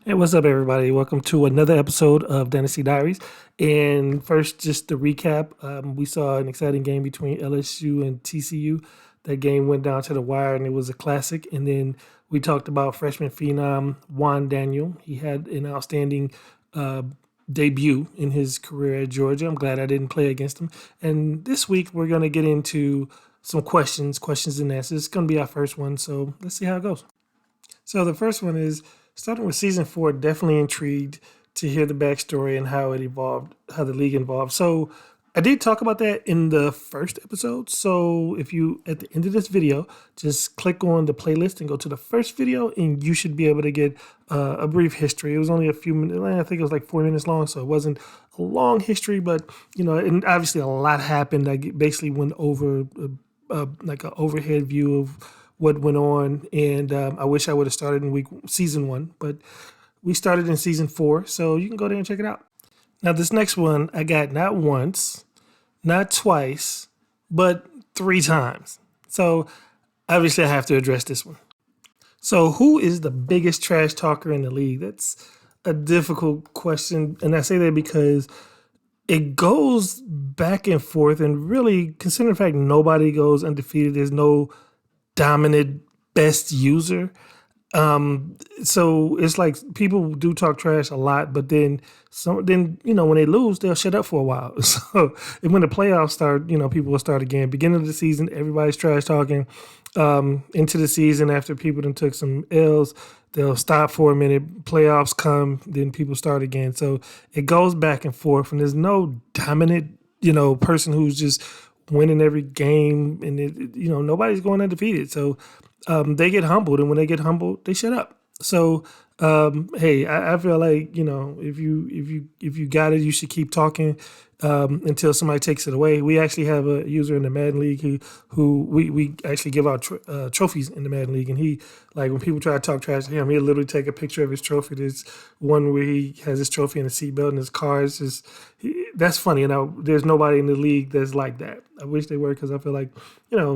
Hey, what's up, everybody? Welcome to another episode of Dynasty Diaries. And first, just to recap, we saw an exciting game between LSU and TCU. That game went down to the wire, and it was a classic. And then we talked about freshman phenom Juan Daniel. He had an outstanding uh, debut in his career at Georgia. I'm glad I didn't play against him. And this week, we're going to get into some questions and answers. It's going to be our first one, so let's see how it goes. So the first one is starting with season four. Definitely intrigued to hear the backstory and how it evolved, how the league evolved. So I did talk about that in the first episode. So if you at the end of this video, just click on the playlist and go to the first video, and you should be able to get a brief history. It was only a few minutes. I think it was like 4 minutes long, so it wasn't a long history, but and obviously a lot happened. I basically went over like an overhead view of what went on, and I wish I would have started in season one, but we started in season four, so you can go there and check it out. Now, this next one I got not once, not twice, but 3 times. So obviously I have to address this one. So who is the biggest trash talker in the league? That's a difficult question, and I say that because it goes back and forth, and really, considering the fact nobody goes undefeated, there's no dominant best user. So it's like people do talk trash a lot, but then when they lose, they'll shut up for a while. So and when the playoffs start, people will start again. Beginning of the season, everybody's trash talking. Into the season, after people then took some L's, they'll stop for a minute. Playoffs come, then people start again. So it goes back and forth, and there's no dominant, person who's just winning every game, and nobody's going undefeated. So they get humbled, and when they get humbled, they shut up. So hey, I feel like if you got it, you should keep talking until somebody takes it away. We actually have a user in the Madden League who we actually give out trophies in the Madden League, and he, like, when people try to talk trash to him, he'll literally take a picture of his trophy. There's one where he has his trophy in a seatbelt in his car. It's just that's funny. There's nobody in the league that's like that. I wish they were, because I feel like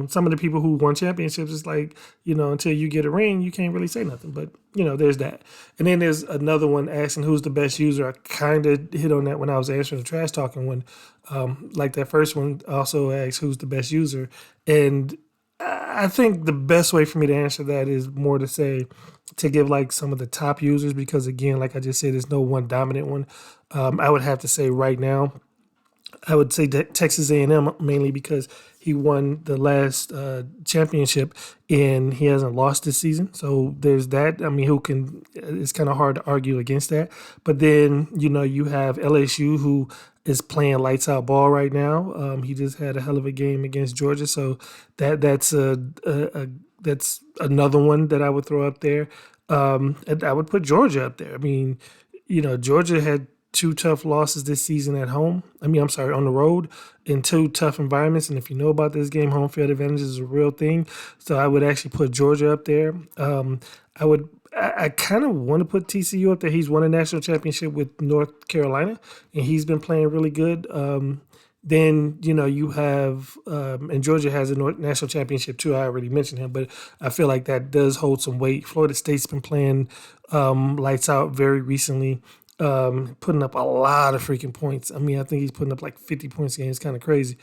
some of the people who won championships is like until you get a ring, you can't really say nothing. But there's that. And then there's another one asking who's the best user. I kind of hit on that when I was answering the trash talking one. Like that first one also asks who's the best user. And I think the best way for me to answer that is more to give like some of the top users, because again, like I just said, there's no one dominant one. I would have to say right now, I would say Texas A&M, mainly because he won the last championship and he hasn't lost this season. So there's that. I mean, it's kind of hard to argue against that. But then, you have LSU, who is playing lights out ball right now. He just had a hell of a game against Georgia. So that's another one that I would throw up there. And I would put Georgia up there. I mean, Georgia had 2 tough losses this season at home. I'm sorry, on the road, in 2 tough environments. And if you know about this game, home field advantage is a real thing. So I would actually put Georgia up there. I kind of want to put TCU up there. He's won a national championship with North Carolina, and he's been playing really good. Then, you have, and Georgia has a national championship too. I already mentioned him, but I feel like that does hold some weight. Florida State's been playing lights out very recently. Putting up a lot of freaking points. I mean, I think he's putting up like 50 points a game. It's kind of crazy.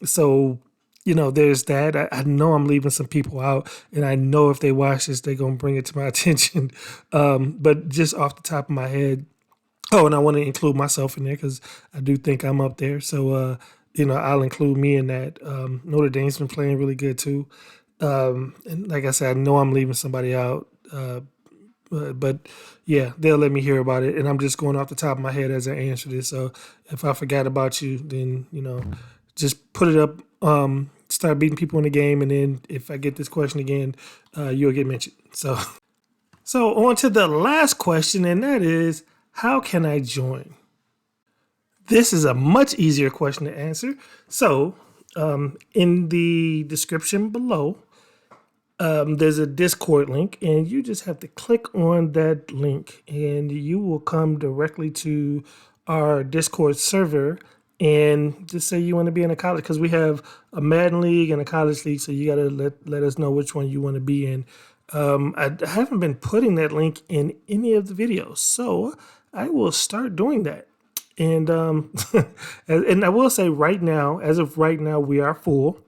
So, there's that. I know I'm leaving some people out, and I know if they watch this, they're going to bring it to my attention. But just off the top of my head, and I want to include myself in there because I do think I'm up there. So, I'll include me in that. Notre Dame's been playing really good too. And like I said, I know I'm leaving somebody out. But yeah, they'll let me hear about it, and I'm just going off the top of my head as I answer this. So if I forgot about you, then just put it up. Start beating people in the game, and then if I get this question again, you'll get mentioned. So on to the last question, and that is, how can I join? This is a much easier question to answer. So in the description below, there's a Discord link, and you just have to click on that link, and you will come directly to our Discord server. And just say you want to be in a college, because we have a Madden league and a college league, so you got to let us know which one you want to be in. I haven't been putting that link in any of the videos, so I will start doing that. And and I will say right now, as of right now, we are full,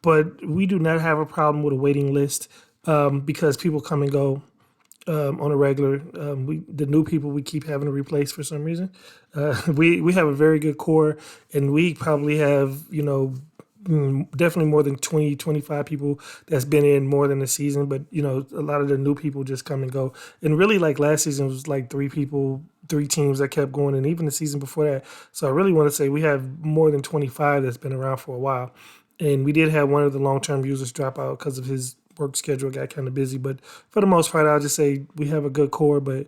but we do not have a problem with a waiting list because people come and go on a regular. The new people we keep having to replace for some reason. We have a very good core, and we probably have definitely more than 20, 25 people that's been in more than a season. But a lot of the new people just come and go. And really, like last season was like three people, three teams that kept going, and even the season before that. So I really want to say we have more than 25 that's been around for a while. And we did have one of the long-term users drop out because of his work schedule got kind of busy. But for the most part, I'll just say we have a good core, but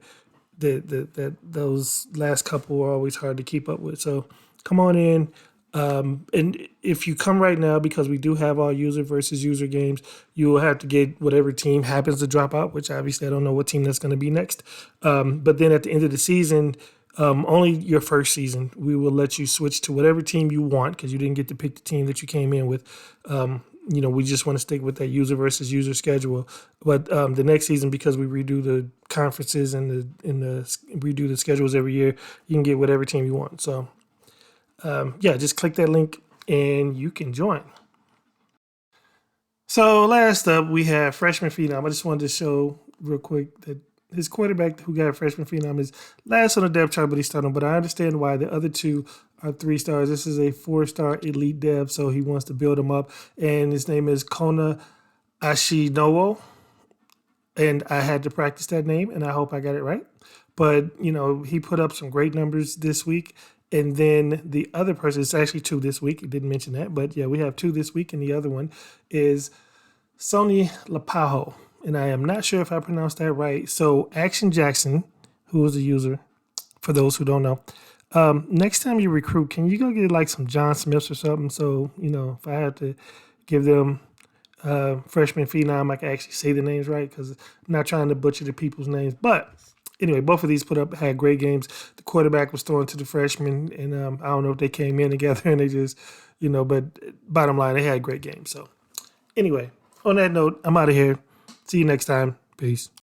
those last couple are always hard to keep up with. So come on in. And if you come right now, because we do have all user versus user games, you will have to get whatever team happens to drop out, which obviously I don't know what team that's going to be next. But then at the end of the season, only your first season, we will let you switch to whatever team you want because you didn't get to pick the team that you came in with. We just want to stick with that user versus user schedule. But the next season, because we redo the conferences and the redo the schedules every year, you can get whatever team you want. So just click that link and you can join. So last up, we have Freshman Phenom. I just wanted to show real quick that his quarterback who got a Freshman Phenom is last on the depth chart, but he's starting. But I understand why. The other two are 3 stars. This is a 4-star elite dev, so he wants to build him up. And his name is Kona Ashinowo. And I had to practice that name, and I hope I got it right. But, he put up some great numbers this week. And then the other person, it's actually 2 this week. I didn't mention that. But, yeah, we have 2 this week, and the other one is Sony Lapajo. And I am not sure if I pronounced that right. So Action Jackson, who is a user, for those who don't know, next time you recruit, can you go get like some John Smiths or something? So, if I have to give them Freshman Phenom, I can actually say the names right because I'm not trying to butcher the people's names. But anyway, both of these had great games. The quarterback was throwing to the freshman, and I don't know if they came in together and they just, but bottom line, they had great games. So anyway, on that note, I'm out of here. See you next time. Peace.